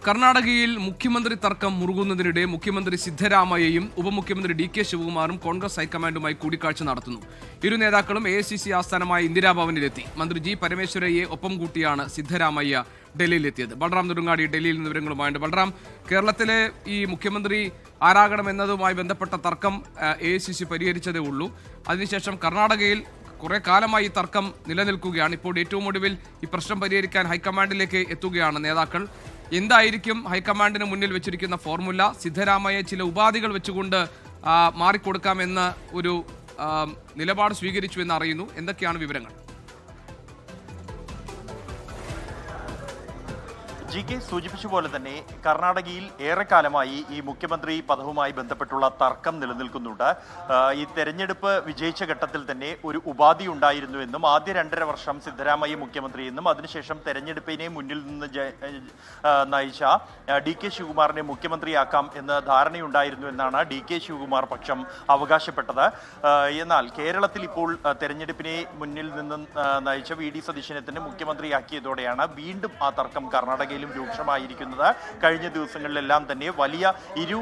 കർണാടകയിൽ മുഖ്യമന്ത്രി തർക്കം മുറുകുന്നതിനിടെ മുഖ്യമന്ത്രി സിദ്ധരാമയ്യയും ഉപമുഖ്യമന്ത്രി ഡി.കെ. ശിവകുമാറും കോൺഗ്രസ് ഹൈക്കമാൻഡുമായി കൂടിക്കാഴ്ച നടത്തുന്നു. ഇരു നേതാക്കളും എ.ഐ.സി.സി ആസ്ഥാനമായ ഇന്ദിരാഭവനിലെത്തി. മന്ത്രി ജി. പരമേശ്വരയെ ഒപ്പം കൂട്ടിയാണ് സിദ്ധരാമയ്യ ഡൽഹിയിലെത്തിയത്. ബൽറാം നെടുങ്ങാടി ഡൽഹിയിൽ നിന്ന് വിവരങ്ങളുമായുണ്ട്. ബൽറാം, കേരളത്തിലെ ഈ മുഖ്യമന്ത്രി ആരാകണമെന്നതുമായി ബന്ധപ്പെട്ട തർക്കം എ.ഐ.സി.സി പരിഹരിച്ചതേ ഉള്ളൂ. അതിനുശേഷം കർണാടകയിൽ കുറെ കാലമായി ഈ തർക്കം നിലനിൽക്കുകയാണ്. ഇപ്പോൾ ഏറ്റവും ഒടുവിൽ ഈ പ്രശ്നം പരിഹരിക്കാൻ ഹൈക്കമാൻഡിലേക്ക് എത്തുകയാണ് നേതാക്കൾ. എന്തായിരിക്കും ഹൈക്കമാൻഡിന് മുന്നിൽ വെച്ചിരിക്കുന്ന ഫോർമുല? സിദ്ധരാമയ്യ ചില ഉപാധികൾ വെച്ചുകൊണ്ട് മാറിക്കൊടുക്കാമെന്ന ഒരു നിലപാട് സ്വീകരിച്ചു എന്ന് അറിയുന്നു. എന്തൊക്കെയാണ് വിവരങ്ങൾ? ജി.കെ. സൂചിപ്പിച്ച പോലെ തന്നെ കർണാടകയിൽ ഏറെക്കാലമായി ഈ മുഖ്യമന്ത്രി പദവുമായി ബന്ധപ്പെട്ടുള്ള തർക്കം നിലനിൽക്കുന്നുണ്ട്. ഈ തെരഞ്ഞെടുപ്പ് വിജയിച്ച ഘട്ടത്തിൽ തന്നെ ഒരു ഉപാധി ഉണ്ടായിരുന്നുവെന്നും ആദ്യ 2.5 വർഷം സിദ്ധരാമയ്യ മുഖ്യമന്ത്രിയെന്നും അതിനുശേഷം തെരഞ്ഞെടുപ്പിനെ മുന്നിൽ നിന്ന് നയിച്ച ഡി.കെ. ശിവകുമാറിനെ മുഖ്യമന്ത്രിയാക്കാം എന്ന ധാരണയുണ്ടായിരുന്നു എന്നാണ് ഡി.കെ. ശിവകുമാർ പക്ഷം അവകാശപ്പെട്ടത്. എന്നാൽ കേരളത്തിൽ ഇപ്പോൾ തെരഞ്ഞെടുപ്പിനെ മുന്നിൽ നിന്ന് നയിച്ച വി.ഡി. സതീശനെ തന്നെ മുഖ്യമന്ത്രിയാക്കിയതോടെയാണ് വീണ്ടും ആ തർക്കം കർണാടകയിൽ രൂക്ഷമായിരിക്കുന്നത്. കഴിഞ്ഞ ദിവസങ്ങളിലെല്ലാം തന്നെ വലിയ ഇരു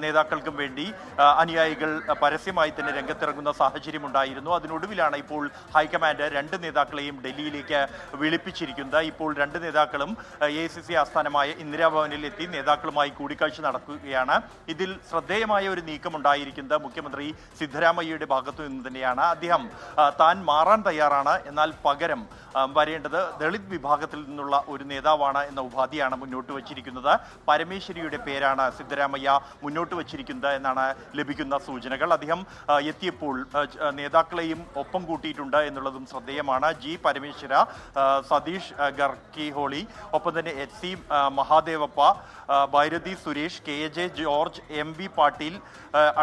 നേതാക്കൾക്കും വേണ്ടി അനുയായികൾ പരസ്യമായി തന്നെ രംഗത്തിറങ്ങുന്ന സാഹചര്യം ഉണ്ടായിരുന്നു. അതിനൊടുവിലാണ് ഇപ്പോൾ ഹൈക്കമാൻഡ് 2 നേതാക്കളെയും ഡൽഹിയിലേക്ക് വിളിപ്പിച്ചിരിക്കുന്നത്. ഇപ്പോൾ 2 നേതാക്കളും എ.ഐ.സി.സി ആസ്ഥാനമായ ഇന്ദിരാഭവനിൽ എത്തി നേതാക്കളുമായി കൂടിക്കാഴ്ച നടക്കുകയാണ്. ഇതിൽ ശ്രദ്ധേയമായ ഒരു നീക്കം ഉണ്ടായിരിക്കുന്നത് മുഖ്യമന്ത്രി സിദ്ധരാമയ്യയുടെ ഭാഗത്തു നിന്ന് തന്നെയാണ്. അദ്ദേഹം താൻ മാറാൻ തയ്യാറാണ്, എന്നാൽ പകരം വരേണ്ടത് ദളിത് വിഭാഗത്തിൽ നിന്നുള്ള ഒരു നേതാവാണ് എന്ന ഉപാധിയാണ് മുന്നോട്ട് വച്ചിരിക്കുന്നത്. പരമേശ്വരിയുടെ പേരാണ് സിദ്ധരാമയ്യ മുന്നോട്ട് വച്ചിരിക്കുന്നത് എന്നാണ് ലഭിക്കുന്ന സൂചനകൾ. അദ്ദേഹം എത്തിയപ്പോൾ നേതാക്കളെയും ഒപ്പം കൂട്ടിയിട്ടുണ്ട് എന്നുള്ളതും ശ്രദ്ധേയമാണ്. ജി. പരമേശ്വര, സതീഷ് ഗർക്കിഹോളി, ഒപ്പം തന്നെ HC. Mahadevappa, Byrathi Suresh, KJ. George, MV. Patil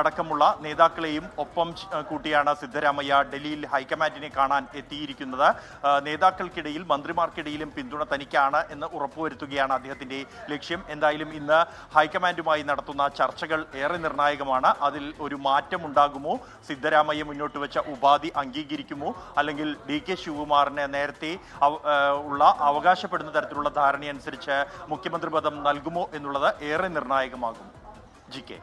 അടക്കമുള്ള നേതാക്കളെയും ഒപ്പം കൂട്ടിയാണ് സിദ്ധരാമയ്യ ഡൽഹിയിൽ ഹൈക്കമാൻഡിനെ കാണാൻ എത്തിയിരിക്കുന്നത്. നേതാക്കൾക്കിടയിൽ മന്ത്രിമാർക്കിടയിലും പിന്തുണ തനിക്കാണ് എന്ന് ഉറപ്പുവരുത്തുകയാണ് അദ്ദേഹത്തിന്റെ ലക്ഷ്യം. എന്തായാലും ഇന്ന് ഹൈക്കമാൻഡുമായി നടത്തുന്ന ചർച്ചകൾ ഏറെ നിർണായകമാണ്. അതിൽ ഒരു മാറ്റം ഉണ്ടാകുമോ? സിദ്ധരാമയ്യ മുന്നോട്ട് വെച്ച ഉപാധി അംഗീകരിക്കുമോ? അല്ലെങ്കിൽ ഡി.കെ. ശിവകുമാറിന് നേരത്തെ ഉള്ള അവകാശപ്പെടുന്ന തരത്തിലുള്ള ധാരണയനുസരിച്ച് മുഖ്യമന്ത്രി പദം നൽകുമോ എന്നുള്ളത് ഏറെ നിർണായകമാകും. ജി.കെ.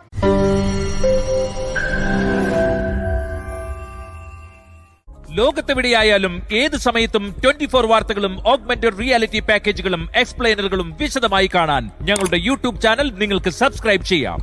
ലോകത്തെവിടെയായാലും ഏത് സമയത്തും 24 വാർത്തകളും ഓഗ്മെന്റഡ് റിയാലിറ്റി പാക്കേജുകളും എക്സ്പ്ലെയിനറുകളും വിശദമായി കാണാൻ ഞങ്ങളുടെ യൂട്യൂബ് ചാനൽ നിങ്ങൾക്ക് സബ്സ്ക്രൈബ് ചെയ്യാം.